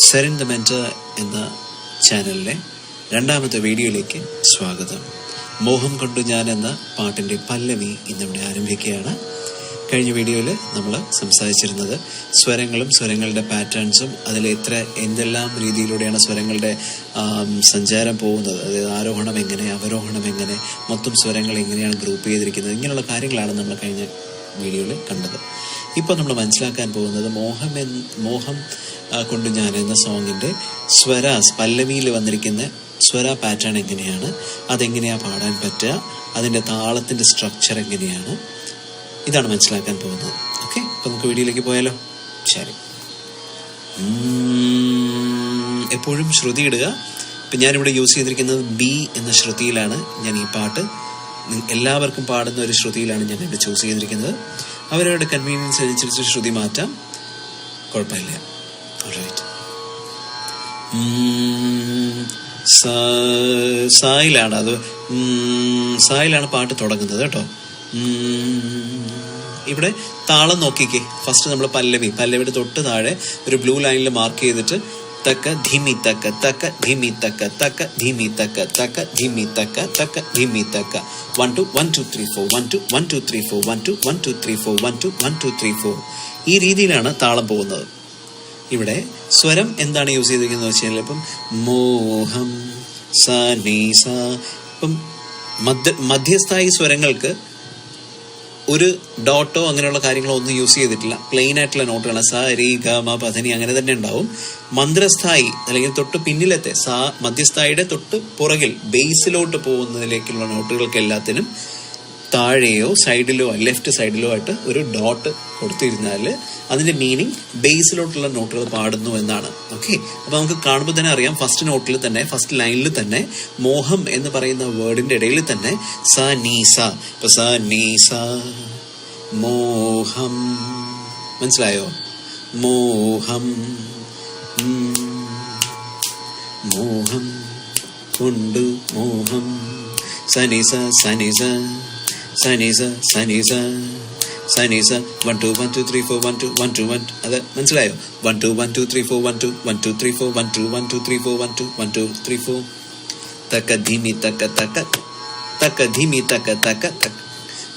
Serine the mentor എന്ന ചാനലിലെ രണ്ടാമത്തെ വീഡിയോയിലേക്ക് സ്വാഗതം. മോഹം കൊണ്ടു ഞാൻ എന്ന പാട്ടിൻ്റെ പല്ലവി ഇന്നിവിടെ ആരംഭിക്കുകയാണ്. കഴിഞ്ഞ വീഡിയോയിൽ നമ്മൾ സംസാരിച്ചിരുന്നത് സ്വരങ്ങളും സ്വരങ്ങളുടെ പാറ്റേൺസും അതിൽ എന്തെല്ലാം രീതിയിലൂടെയാണ് സ്വരങ്ങളുടെ സഞ്ചാരം പോകുന്നത്, അതായത് ആരോഹണം എങ്ങനെ, അവരോഹണം എങ്ങനെ, മൊത്തം സ്വരങ്ങൾ എങ്ങനെയാണ് ഗ്രൂപ്പ് ചെയ്തിരിക്കുന്നത്, ഇങ്ങനെയുള്ള കാര്യങ്ങളാണ് നമ്മൾ കഴിഞ്ഞ വീഡിയോയിൽ കണ്ടത്. ഇപ്പോൾ നമ്മൾ മനസ്സിലാക്കാൻ പോകുന്നത് മോഹം കൊണ്ടു ഞാൻ എന്ന സോങ്ങിൻ്റെ പല്ലവിയിൽ വന്നിരിക്കുന്ന സ്വര പാറ്റേൺ എങ്ങനെയാണ്, അതെങ്ങനെയാണ് പാടാൻ പറ്റുക, അതിൻ്റെ താളത്തിൻ്റെ സ്ട്രക്ചർ എങ്ങനെയാണ്, ഇതാണ് മനസ്സിലാക്കാൻ പോകുന്നത്. ഓക്കെ, അപ്പോൾ നമുക്ക് വീഡിയോയിലേക്ക് പോയാലോ? ശരി. എപ്പോഴും ശ്രുതി ഇടുക. ഇപ്പം ഞാനിവിടെ യൂസ് ചെയ്തിരിക്കുന്നത് ബി എന്ന ശ്രുതിയിലാണ്. ഞാൻ ഈ പാട്ട് എല്ലാവർക്കും പാടുന്ന ഒരു ശ്രുതിയിലാണ് ഞാൻ ഇവിടെ ചൂസ് ചെയ്തിരിക്കുന്നത്. അവരവരുടെ കൺവീനിയൻസ് അനുസരിച്ച് ശ്രുതി മാറ്റാം, കുഴപ്പമില്ല. സായിലാണ് പാട്ട് തുടങ്ങുന്നത് കേട്ടോ. ഇവിടെ താളം നോക്കിക്കേ. ഫസ്റ്റ് നമ്മൾ പല്ലവിയുടെ തൊട്ട് താഴെ ഒരു ബ്ലൂ ലൈനിൽ മാർക്ക് ചെയ്തിട്ട് തക്ക ധിമി തക്ക തക്ക ധിമി തക്ക തക്ക ധിമി തക്ക തക്ക ധിമി തക്ക തക്ക ധിമി തക്ക 1 2 1 2 3 4 1 2 1 2 3 4 1 2 1 2 3 4 1 2 1 2 3 4 ഈ രീതിയിലാണ് താളം പോകുന്നത്. ഇവിടെ സ്വരം എന്താണ് യൂസ് ചെയ്തിരിക്കുന്നത് വെച്ചാൽ ഇപ്പം മോഹം സ നീ സ, ഇപ്പം മധ്യസ്ഥായി സ്വരങ്ങൾക്ക് ഒരു ഡോട്ടോ അങ്ങനെയുള്ള കാര്യങ്ങളോ ഒന്നും യൂസ് ചെയ്തിട്ടില്ല. പ്ലെയിൻ ആയിട്ടുള്ള നോട്ടുകൾ സ രി ഗ മ പ ധ നി അങ്ങനെ തന്നെ ഉണ്ടാവും. മന്ത്രസ്ഥായി അല്ലെങ്കിൽ തൊട്ട് പിന്നിലത്തെ മധ്യസ്ഥായിയുടെ തൊട്ട് പുറകിൽ ബേസിലോട്ട് പോകുന്നതിലേക്കുള്ള നോട്ടുകൾക്ക് എല്ലാത്തിനും താഴെയോ സൈഡിലോ ലെഫ്റ്റ് സൈഡിലോ ആയിട്ട് ഒരു ഡോട്ട് കൊടുത്തിരുന്നാൽ അതിന്റെ മീനിങ് ബേസിലോട്ടുള്ള നോട്ടുകൾ പാടുന്നു എന്നാണ്. ഓക്കെ, അപ്പൊ നമുക്ക് കാണുമ്പോൾ തന്നെ അറിയാം, ഫസ്റ്റ് നോട്ടിൽ തന്നെ, ഫസ്റ്റ് ലൈനിൽ തന്നെ മോഹം എന്ന് പറയുന്ന വേർഡിന്റെ ഇടയിൽ തന്നെ സ നീ സ. ഇപ്പൊ സ നീ സ മോഹം, മനസ്സിലായോ? മോഹം മോഹം കൊണ്ടു മോഹം സനിസ സനിസ സനിസ സനിസ സനിസ 1 2 1 2 3 4 1 2 1 2 1. അത് മനസ്സിലായോ? 1 2 1 2 3 4 1 2 1 2 3 4 1 2 1 2 3 4 1 2 1 2 3 4 തക്ക ധിമി തക്ക തക്ക തക്ക ധിമി തക്ക തക്ക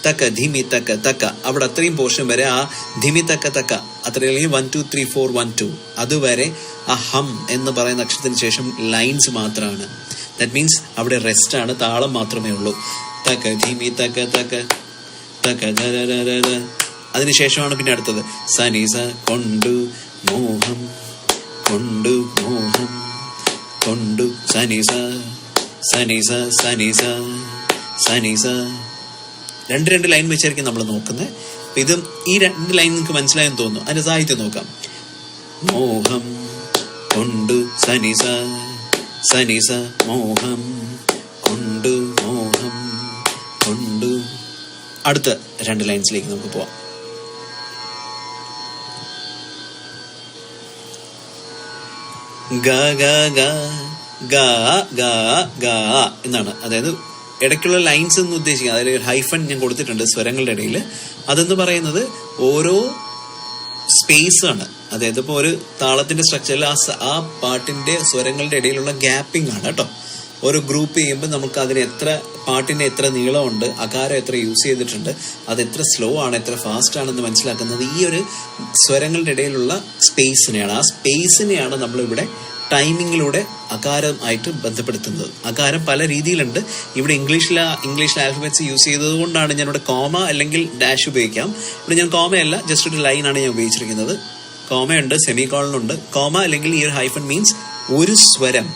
തക്ക ധിമി തക്ക തക്ക. അവിടെ അത്രയും പോർഷൻ വരെ ആ ധിമി തക്ക തക്ക അത്രയും 1 2 3 4 1 2 അതുവരെ ആ ഹം എന്ന് പറയുന്ന അക്ഷരത്തിന് ശേഷം ലൈൻസ് മാത്രമാണ്. ദാറ്റ് മീൻസ് അവിടെ റെസ്റ്റ് ആണ്, താളം മാത്രമേ ഉള്ളൂ. തക്ക ധിമി തക്ക തക്ക തക്ക ദ. അതിനുശേഷമാണ് പിന്നെ അടുത്തത് സനിസ കൊണ്ടു മോഹം കൊണ്ടു മോഹം കൊണ്ടു സനിസ സനിസ സനിസ സനിസ. രണ്ട് ലൈൻ വെച്ചായിരിക്കും നമ്മൾ നോക്കുന്നത്. ഇത് ഈ 2 ലൈൻ നിങ്ങൾക്ക് മനസ്സിലായെന്ന് തോന്നുന്നു. അതിന്റെ സാഹിത്യം നോക്കാം. മോഹം കൊണ്ടു സനിസ സനിസ മോഹം കൊണ്ടു മോഹം കൊണ്ടു. അടുത്ത 2 ലൈൻസിലേക്ക് നമുക്ക് പോവാം. ഗ ഗ ഗ ഗ ഗ ഗ എന്നാണ്. അതായത് ഇടയ്ക്കുള്ള ലൈൻസ് എന്ന് ഉദ്ദേശിക്കുക, അതിൽ ഹൈഫൺ ഞാൻ കൊടുത്തിട്ടുണ്ട് സ്വരങ്ങളുടെ ഇടയിൽ. അതെന്ന് പറയുന്നത് ഓരോ സ്പേസ് ആണ്. അതായത് ഇപ്പോൾ ഒരു താളത്തിന്റെ സ്ട്രക്ചറിൽ ആ പാട്ടിന്റെ സ്വരങ്ങളുടെ ഇടയിലുള്ള ഗ്യാപ്പിംഗ് ആണ് കേട്ടോ. ഓരോ ഗ്രൂപ്പ് ചെയ്യുമ്പോൾ നമുക്ക് അതിന് പാട്ടിന് എത്ര നീളമുണ്ട്, അകാരം എത്ര യൂസ് ചെയ്തിട്ടുണ്ട്, അത് എത്ര സ്ലോ ആണ്, എത്ര ഫാസ്റ്റ് ആണെന്ന് മനസ്സിലാക്കുന്നത് ഈ ഒരു സ്വരങ്ങളുടെ ഇടയിലുള്ള സ്പേസിനെയാണ്. ആ സ്പേസിനെയാണ് നമ്മളിവിടെ ടൈമിങ്ങിലൂടെ അകാരമായിട്ട് ബന്ധപ്പെടുത്തുന്നത്. അകാരം പല രീതിയിലുണ്ട്. ഇവിടെ ഇംഗ്ലീഷ് ആൽഫബറ്റ്സ് യൂസ് ചെയ്തത് കൊണ്ടാണ് ഞാനിവിടെ കോമ അല്ലെങ്കിൽ ഡാഷ് ഉപയോഗിക്കാം. ഇവിടെ ഞാൻ കോമയല്ല, ജസ്റ്റ് ഒരു ലൈനാണ് ഞാൻ ഉപയോഗിച്ചിരിക്കുന്നത്. കോമയുണ്ട്, സെമി കോളനുണ്ട്. കോമ അല്ലെങ്കിൽ ഈ ഒരു ഹൈഫൺ മീൻസ് ഒരു സ്വരം.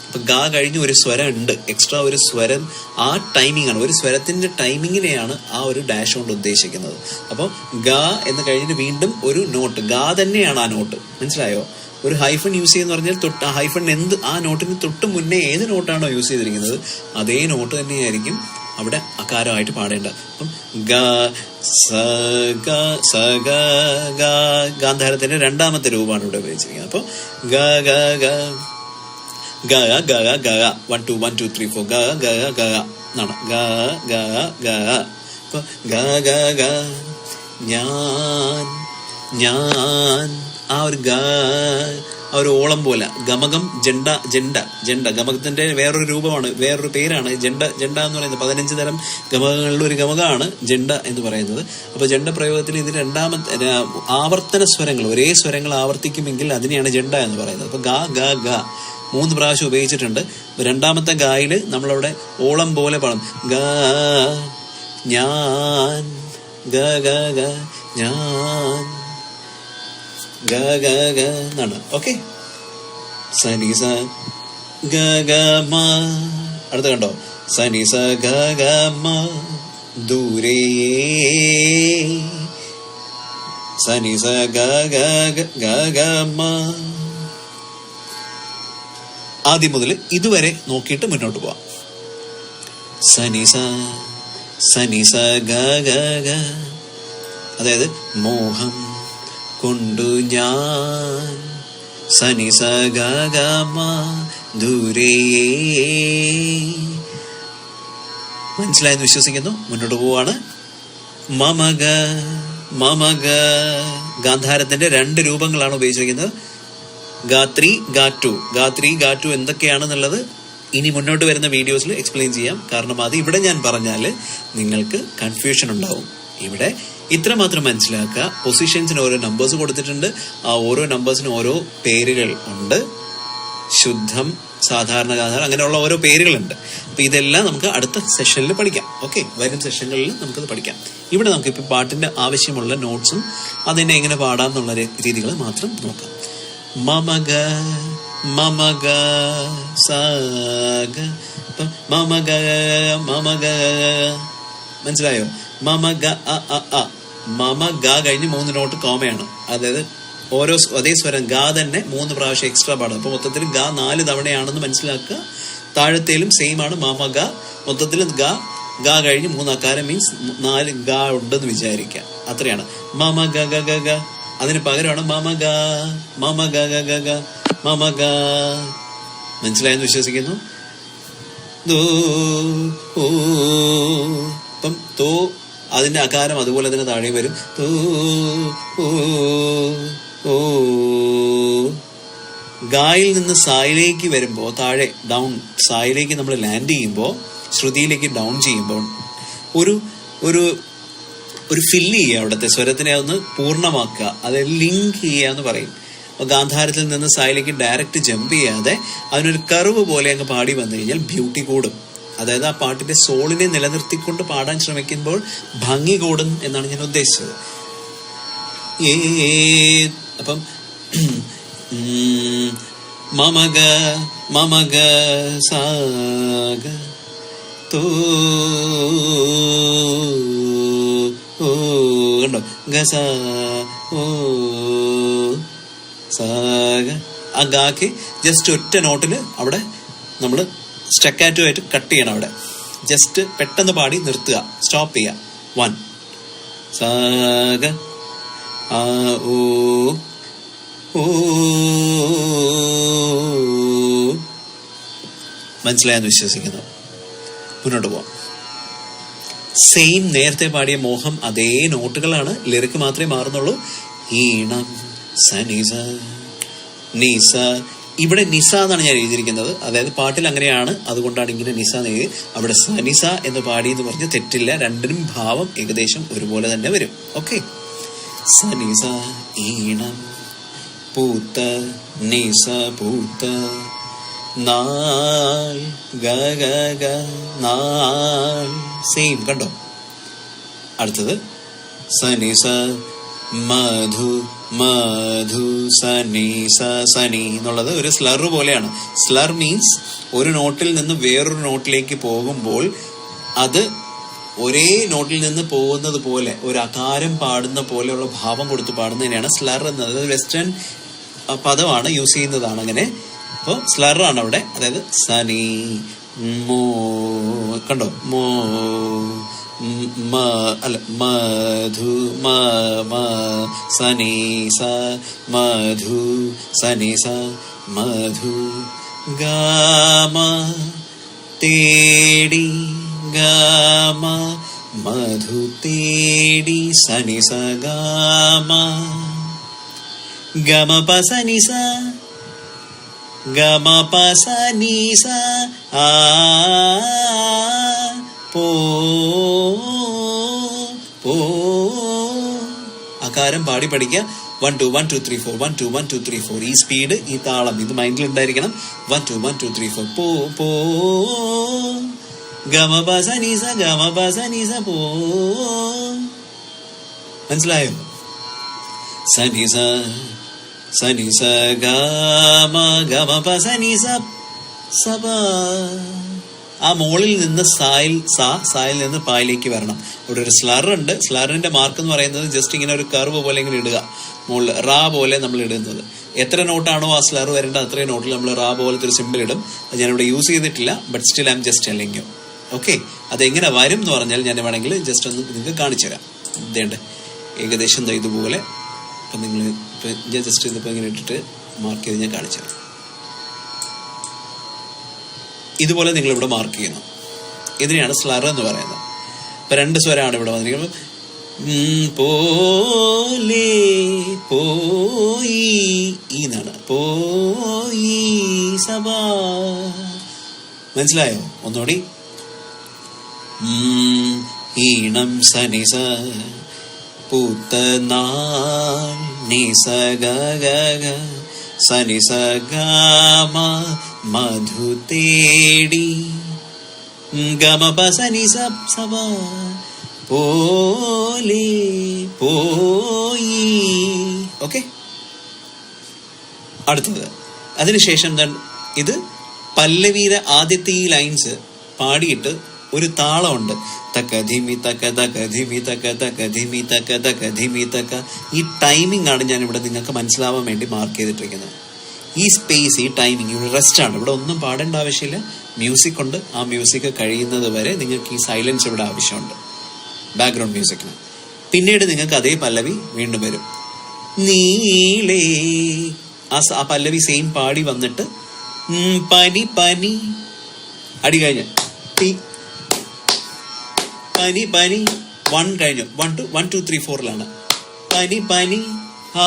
ഇപ്പൊ ഗ കഴിഞ്ഞ് ഒരു സ്വരം ഉണ്ട്, എക്സ്ട്രാ ഒരു സ്വരം. ആ ടൈമിംഗ് ആണ്, ഒരു സ്വരത്തിന്റെ ടൈമിങ്ങിനെയാണ് ആ ഒരു ഡാഷ് കൊണ്ട് ഉദ്ദേശിക്കുന്നത്. അപ്പോൾ ഗ എന്ന് കഴിഞ്ഞിട്ട് വീണ്ടും ഒരു നോട്ട്, ഗ തന്നെയാണ് ആ നോട്ട്. മനസ്സിലായോ? ഒരു ഹൈഫൺ യൂസ് ചെയ്യുന്ന പറഞ്ഞാൽ ആ ഹൈഫൺ ആ നോട്ടിന് തൊട്ട് മുന്നേ ഏത് നോട്ടാണോ യൂസ് ചെയ്തിരിക്കുന്നത് അതേ നോട്ട് തന്നെയായിരിക്കും അവിടെ അകാരമായിട്ട് പാടേണ്ടത്. അപ്പം ഗ സ ഗ സ ഗ ഗ ഗാന്ധാരത്തിന്റെ 2ാമത്തെ രൂപമാണ് ഇവിടെ ഉപയോഗിച്ചിരിക്കുന്നത്. അപ്പോൾ ഗ ഗ ഗ ഗ ഗ ഗ ഗ 1 2 1 2 3 4 ഗ ഗ ഗ എന്നാണ്. ഗ ഗ ഗ. അപ്പൊ ഗ ഗ ഗ ഞാൻ ആ ഒരു ആ ഒരു ഓളം പോലെ. ഗമകം, ജണ്ട, ജണ്ട, ജണ്ട ഗമകത്തിന്റെ വേറൊരു രൂപമാണ്, വേറൊരു പേരാണ് ജണ്ട. ജണ്ട എന്ന് പറയുന്നത് 15 തരം ഗമകങ്ങളിലെ ഒരു ഗമകമാണ് ജണ്ട എന്ന് പറയുന്നത്. അപ്പൊ ജണ്ട പ്രയോഗത്തിൽ ഇത് രണ്ടാമത്തെ ആവർത്തന സ്വരങ്ങൾ, ഒരേ സ്വരങ്ങൾ ആവർത്തിക്കുമെങ്കിൽ അതിനെയാണ് ജണ്ട എന്ന് പറയുന്നത്. അപ്പൊ ഗ ഗ ഗ 3 പ്രാവശ്യം ഉപയോഗിച്ചിട്ടുണ്ട്. രണ്ടാമത്തെ ഗായില് നമ്മളവിടെ ഓളം പോലെ പാടും. ഗ ഞാൻ, ഗ ഗ ഗ ഞാൻ, ഗ ഗ ഗ എന്നാണ്. ഓക്കെ, സനി സ ഗ ഗ മ. അടുത്ത കണ്ടോ, സനി സ ഗ ഗ മ ദൂരേ, സനി സ ഗ ഗ ഗ ഗ മ. ആദ്യം മുതൽ ഇതുവരെ നോക്കിയിട്ട് മുന്നോട്ട് പോവാം. സനി സ, സനി സ ഗ ഗ ഗ, അതായത് മോഹം കൊണ്ടു ഞാൻ, സനി സ ഗ ഗ മ ദൂരേ. മനസ്സിലായെന്ന് വിശ്വസിക്കുന്നു. മുന്നോട്ട് പോവാണ്. മമഗ, മമഗ. ഗാന്ധാരത്തിന്റെ 2 രൂപങ്ങളാണ് ഉപയോഗിച്ചിരിക്കുന്നത്. ഗാത്രി, ഗാറ്റു. ഗാത്രി, ഗാറ്റു എന്തൊക്കെയാണെന്നുള്ളത് ഇനി മുന്നോട്ട് വരുന്ന വീഡിയോസിൽ എക്സ്പ്ലെയിൻ ചെയ്യാം. കാരണം അത് ഇവിടെ ഞാൻ പറഞ്ഞാല് നിങ്ങൾക്ക് കൺഫ്യൂഷൻ ഉണ്ടാവും. ഇവിടെ ഇത്ര മാത്രം മനസ്സിലാക്കുക. പൊസിഷൻസിന് ഓരോ നമ്പേഴ്സ് കൊടുത്തിട്ടുണ്ട്. ആ ഓരോ നമ്പേഴ്സിനും ഓരോ പേരുകൾ ഉണ്ട്. ശുദ്ധം, സാധാരണ, ഗാന്ധാരം, അങ്ങനെയുള്ള ഓരോ പേരുകളുണ്ട്. അപ്പൊ ഇതെല്ലാം നമുക്ക് അടുത്ത സെഷനിൽ പഠിക്കാം. ഓക്കെ, വരും സെഷനുകളിൽ നമുക്കത് പഠിക്കാം. ഇവിടെ നമുക്കിപ്പോ പാട്ടിന്റെ ആവശ്യമുള്ള നോട്ട്സും അതിനെ എങ്ങനെ പാടാം എന്നുള്ള രീതികൾ മാത്രം നോക്കാം. മമഗ, മമഗ സാഗ, മമഗ, മമഗ. മനസ്സിലായോ? മമഗ അ അ അ. മമ ഗ കഴിഞ്ഞ് 3 നോട്ട് കോമയാണ്. അതായത് ഓരോ അതേ സ്വരം ഗ തന്നെ 3 പ്രാവശ്യം എക്സ്ട്രാ പാടും. അപ്പൊ മൊത്തത്തിൽ ഗ 4 തവണയാണെന്ന് മനസ്സിലാക്കുക. താഴത്തേലും സെയിം ആണ് മമ ഗ. മൊത്തത്തിൽ ഗ ഗ കഴിഞ്ഞ് 3 അക്കാരം മീൻസ് 4 ഗ ഉണ്ടെന്ന് വിചാരിക്കുക. അത്രയാണ്. മമ ഗ ഗ ഗ ഗ. അതിന് പകരമാണ് മമ ഗ, മമ ഗ ഗ ഗ ഗ, മമ ഗ. മനസ്സിലായെന്ന് വിശ്വസിക്കുന്നു. ഇപ്പം തോ അതിന്റെ അകാരം അതുപോലെ തന്നെ താഴെ വരും. ഗായിൽ നിന്ന് സായിലേക്ക് വരുമ്പോൾ താഴെ ഡൗൺ, സായിലേക്ക് നമ്മൾ ലാൻഡ് ചെയ്യുമ്പോൾ, ശ്രുതിയിലേക്ക് ഡൗൺ ചെയ്യുമ്പോൾ ഒരു ഒരു ഒരു ഫില്ല് ചെയ്യുക. അവിടുത്തെ സ്വരത്തിനെ ഒന്ന് പൂർണ്ണമാക്കുക, അത് ലിങ്ക് ചെയ്യുക എന്ന് പറയും. അപ്പോൾ ഗാന്ധാരത്തിൽ നിന്ന് സായിലേക്ക് ഡയറക്റ്റ് ജമ്പ് ചെയ്യാതെ അതിനൊരു കർവ് പോലെ അങ്ങ് പാടി വന്നു കഴിഞ്ഞാൽ ബ്യൂട്ടി കൂടും. അതായത് ആ പാട്ടിന്റെ സോളിനെ നിലനിർത്തിക്കൊണ്ട് പാടാൻ ശ്രമിക്കുമ്പോൾ ഭംഗി കൂടും എന്നാണ് ഞാൻ ഉദ്ദേശിച്ചത്. അപ്പം മമഗ, മമഗ സാഗ തോ, കണ്ടോ, ഗസ ഓ സാഗ. ആ ഗാക്ക് ജസ്റ്റ് ഒറ്റ നോട്ടില് അവിടെ നമ്മൾ സ്റ്റക്കാറ്റോ ആയിട്ട് കട്ട് ചെയ്യണം. അവിടെ ജസ്റ്റ് പെട്ടെന്ന് പാടി നിർത്തുക, സ്റ്റോപ്പ് ചെയ്യുക. 1 സാഗ ആ ഓ ഓ. മനസ്സിലായെന്ന് വിശ്വസിക്കുന്നു. മുന്നോട്ട് പോവാം. സെയിം നേരത്തെ പാടിയ മോഹം അതേ നോട്ടുകളാണ്, ലിറിക്ക് മാത്രമേ മാറുന്നുള്ളൂ. ഈണം സനിസ നിസ. ഇവിടെ നിസ എന്നാണ് ഞാൻ എഴുതിയിരിക്കുന്നത്. അതായത് പാട്ടിൽ അങ്ങനെയാണ്, അതുകൊണ്ടാണ് ഇങ്ങനെ നിസ എന്ന് എഴുതി. അവിടെ സനിസ എന്ന് പാടി എന്ന് പറഞ്ഞ് തെറ്റില്ല. രണ്ടിനും ഭാവം ഏകദേശം ഒരുപോലെ തന്നെ വരും. ഓക്കെ, സനിസ ഈണം പൂത്ത നിസ പൂത്ത നാൾ ഗ ഗ ഗ നാൾ. സെയിം കണ്ടോ. അടുത്തത് സനിസ മധു മധു സനി സ സനി എന്നുള്ളത് ഒരു സ്ലർ പോലെയാണ്. സ്ലർ മീൻസ് ഒരു നോട്ടിൽ നിന്ന് വേറൊരു നോട്ടിലേക്ക് പോകുമ്പോൾ അത് ഒരേ നോട്ടിൽ നിന്ന് പോകുന്നത് പോലെ ഒരു അകാരം പാടുന്ന പോലെയുള്ള ഭാവം കൊടുത്ത് പാടുന്നതിനെയാണ് സ്ലർ എന്നത്. വെസ്റ്റേൺ പദമാണ്, യൂസ് ചെയ്യുന്നതാണ് അങ്ങനെ. അപ്പോൾ സ്ലറാണ് അവിടെ. അതായത് സനി മോ, കണ്ടോ, മോ അല്ല മധു മ സനി സ മധു സനി സ മധു ഗാമ തേടി ഗാമ മധു തേടി സനി സ ഗാമ ഗമ പ സനി സ ഗമ പസ നീസ ആ പോ പോ. അകാരം പാടി പഠിക്കുക. 1 2 1 2 3 4 1 2 1 2 3 4. ഈ സ്പീഡ്, ഈ താളം ഇത് മൈൻഡിൽ ഉണ്ടായിരിക്കണം. 1 2 1 2 3 4 പോ പോ. ഗമ പസ നീസ ഗമ പസ നീസ പോ. മനസ്സിലായോ? സനിസ സനിസ ഗമ ഗമ പസ നീസ സപ. ആ മോളിൽ നിന്ന് സായിൽ നിന്ന് പായിലേക്ക് വരണം. ഇവിടെ ഒരു സ്ലർ ഉണ്ട്. സ്ലറിന്റെ മാർക്ക് എന്ന് പറയുന്നത് ജസ്റ്റ് ഇങ്ങനെ ഒരു കർവ് പോലെ ഇങ്ങനെ ഇടുക. മുകളിൽ റാ പോലെ നമ്മൾ ഇടുന്നത്. എത്ര നോട്ടാണോ ആ സ്ലർ വരേണ്ടത് അത്രയും നോട്ടിൽ നമ്മൾ റാ പോലത്തെ ഒരു സിമ്പിൾ ഇടും. അത് ഞാനിവിടെ യൂസ് ചെയ്തിട്ടില്ല. But still I am just telling you. Okay, അതെങ്ങനെ വരും എന്ന് പറഞ്ഞാൽ ഞാൻ വേണമെങ്കിൽ ജസ്റ്റ് ഒന്ന് നിങ്ങൾക്ക് കാണിച്ചു തരാം. ഇതേണ്ട ഏകദേശം ഇതുപോലെ. അപ്പം നിങ്ങൾ ഞാൻ ജസ്റ്റ് ഇതിപ്പോൾ ഇങ്ങനെ ഇട്ടിട്ട് മാർക്ക് ചെയ്ത് ഞാൻ കാണിച്ചു തരാം. ഇതുപോലെ നിങ്ങളിവിടെ മാർക്ക് ചെയ്യുന്നു. ഇതിനെയാണ് സ്ലർ എന്ന് പറയുന്നത്. ഇപ്പം 2 സ്വരമാണ് ഇവിടെ വന്നിരിക്കുന്നത്. പോലെ പോയി എന്നാണ്. പോയി സഭ. മനസ്സിലായോ? ഒന്നുകൂടി. ഈണം സനിസ പൂത്ത നാൾ നിസ ഗ സനിസ ഗമ മധു തേടി ഗമ പസ നിസ സഭ പോലെ പോയി. ഓക്കെ, അടുത്തത്. അതിനുശേഷം ഇത് പല്ലവിയിലെ ആദ്യത്തെ ഈ ലൈൻസ് പാടിയിട്ട് ഒരു താളമുണ്ട്. തക്ക ധിമി തക്ക തക്ക ധിമി തക്ക തക്ക ധിമി തക്ക തക്ക ധിമി തക്ക. ഈ ടൈമിംഗ് ആണ് ഞാൻ ഇവിടെ നിങ്ങൾക്ക് മനസ്സിലാവാൻ വേണ്ടി മാർക്ക് ചെയ്തിട്ടിരിക്കുന്നത്. ഈ സ്പേസ്, ഈ ടൈമിംഗ് ഇവിടെ റെസ്റ്റ് ആണ്. ഇവിടെ ഒന്നും പാടേണ്ട ആവശ്യമില്ല. മ്യൂസിക് ഉണ്ട്. ആ മ്യൂസിക് കഴിയുന്നത് വരെ നിങ്ങൾക്ക് ഈ സൈലൻസ് ഇവിടെ ആവശ്യമുണ്ട്, ബാക്ക്ഗ്രൗണ്ട് മ്യൂസിക്കിന്. പിന്നീട് നിങ്ങൾക്ക് അതേ പല്ലവി വീണ്ടും വരും. നീലേ ആ പല്ലവി സെയിം പാടി വന്നിട്ട് പനി പനി അടി കഴിഞ്ഞ് പനി പനി 1 കഴിഞ്ഞു. 1 2 3 4ലാണ്. പനി പനി ആ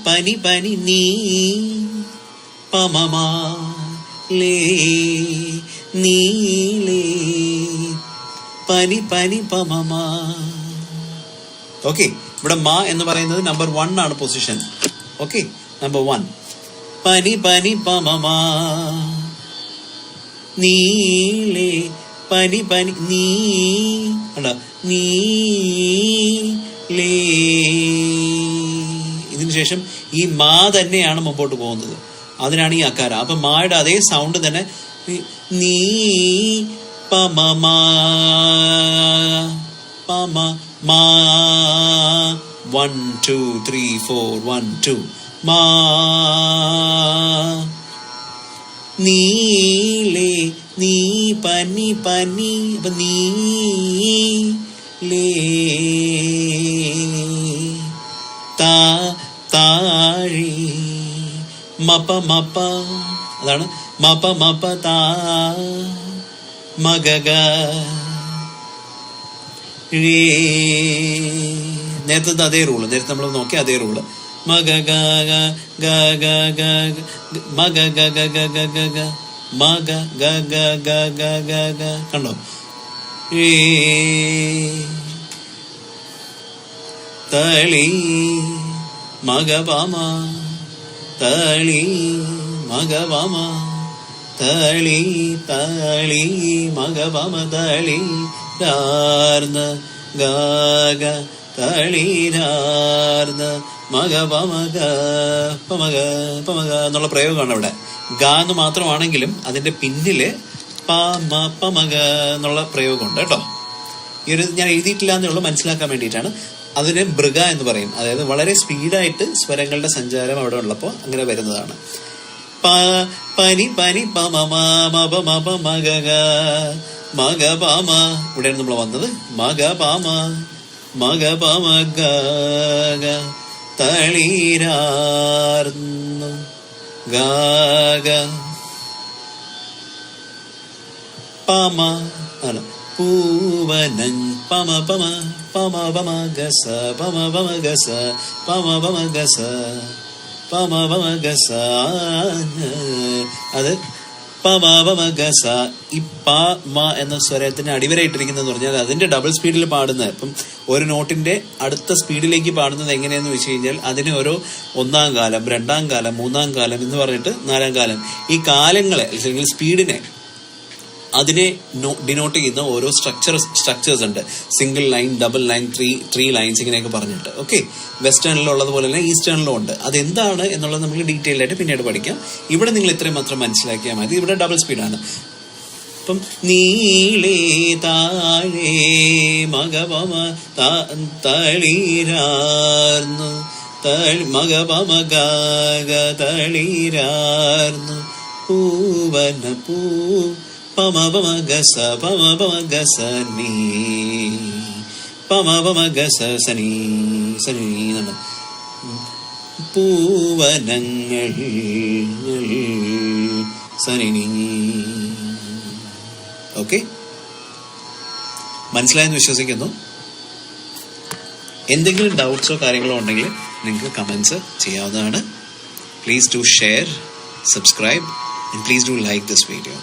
പനി പനി നീ പമമാ ലേ നീലേ പനി പനി പമമാ. ഓക്കെ, ഇവിടെ മാ എന്ന് പറയുന്നത് നമ്പർ 1 ആണ് പൊസിഷൻ. ഓക്കെ, നമ്പർ 1 പനി പനി പമമാ നീലേ പനി പനി നീ അല്ല നീ ലേ. ഇതിനുശേഷം ഈ മാ തന്നെയാണ് മുമ്പോട്ട് പോകുന്നത്. അതിനാണ് ഈ അക്കാരം. അപ്പൊ മായുടെ അതേ സൗണ്ട് തന്നെ നീ പമമാ പമ മാ 1 2 3 4 1 2 മാ നീലേ നീ പനി പനി. അപ്പൊ നീ ലേ താഴി മപ മപ. അതാണ് മപ മപ താ മഗഗ രേ. നേരത്തെ അതേ റൂള്, നേരത്തെ നമ്മൾ നോക്കിയ അതേ റൂള്. മഗ ഗ ഗ ഗ ഗ ഗ മഗ ഗ ഗ ഗ ഗ ഗ ഗ മഗ ഗ ഗ ഗ ഗ ഗ ഗ. കണ്ടോ? തളി മഗ പമ തളി മഗ പമ തളി തളി മഗ പമ തളി രാർന്ന ഗാഗ തളിരാർന്ന മഗ പമഗ പമഗ പമഗ എന്നുള്ള പ്രയോഗമാണ് ഇവിടെ. ഗ എന്ന് മാത്രമാണെങ്കിലും അതിന്റെ പിന്നില് പമ പമഗ എന്നുള്ള പ്രയോഗമുണ്ട് കേട്ടോ. ഈ ഒരു ഞാൻ എഴുതിയിട്ടില്ല എന്നുള്ളത് മനസ്സിലാക്കാൻ വേണ്ടിയിട്ടാണ്. അതിന് മൃഗ എന്ന് പറയും. അതായത് വളരെ സ്പീഡായിട്ട് സ്വരങ്ങളുടെ സഞ്ചാരം അവിടെ ഉള്ളപ്പോൾ അങ്ങനെ വരുന്നതാണ്. പനി പനി പമ മപ മപ മഗ മഗ പാമ. ഇവിടെയാണ് നമ്മൾ വന്നത്. മഗ പാമ മഗ പാമ ഗ തളിരാർന്നു ഗാഗ പമ ആണ് പൂവനൻ പമ പമ പമ പമ ഗസ പമ പമ ഗസ പമ പമ ഗസ പമപമഗസ. അത് പമപമഗസ. ഈ പ മ എന്ന സ്വരത്തിന് അടിവരായിട്ടിരിക്കുന്നതെന്ന് പറഞ്ഞാൽ അതിന്റെ ഡബിൾ സ്പീഡിൽ പാടുന്നത്. ഇപ്പം ഒരു നോട്ടിന്റെ അടുത്ത സ്പീഡിലേക്ക് പാടുന്നത് എങ്ങനെയാന്ന് വെച്ച് കഴിഞ്ഞാൽ അതിന് ഓരോ 1-ാം കാലം, 2-ാം കാലം, 3-ാം കാലം എന്ന് പറഞ്ഞിട്ട് 4-ാം കാലം, ഈ കാലങ്ങളെ അല്ലെങ്കിൽ സ്പീഡിനെ അതിനെ ഡിനോട്ട് ചെയ്യുന്ന ഓരോ സ്ട്രക്ചേഴ്സ് ഉണ്ട്. Single line, double line, three lines ഇങ്ങനെയൊക്കെ പറഞ്ഞിട്ട്. ഓക്കെ, വെസ്റ്റേണിലുള്ളത് പോലെ തന്നെ ഈസ്റ്റേണിലും ഉണ്ട്. അതെന്താണ് എന്നുള്ളത് നമുക്ക് ഡീറ്റെയിൽ ആയിട്ട് പിന്നീട് പഠിക്കാം. ഇവിടെ നിങ്ങൾ ഇത്രയും മാത്രം മനസ്സിലാക്കിയാൽ മതി. ഇവിടെ ഡബിൾ സ്പീഡാണ്. അപ്പം നീളേ താഴേ മകപമ തളിരാർന്നു മകപമ ഗാഗ തളിരാർന്നു പൂവന പൂ പമപമഗസ പമപമഗസ നീ പമപമഗസ സനി സനി എന്നാണ്. പൂവനങ്ങൾ സനി. ഓക്കെ, മനസ്സിലായെന്ന് വിശ്വസിക്കുന്നു. എന്തെങ്കിലും ഡൗട്ട്സോ കാര്യങ്ങളോ ഉണ്ടെങ്കിൽ നിങ്ങൾക്ക് കമൻസ് ചെയ്യാവുന്നതാണ്. Please do share, subscribe, and please do like this video.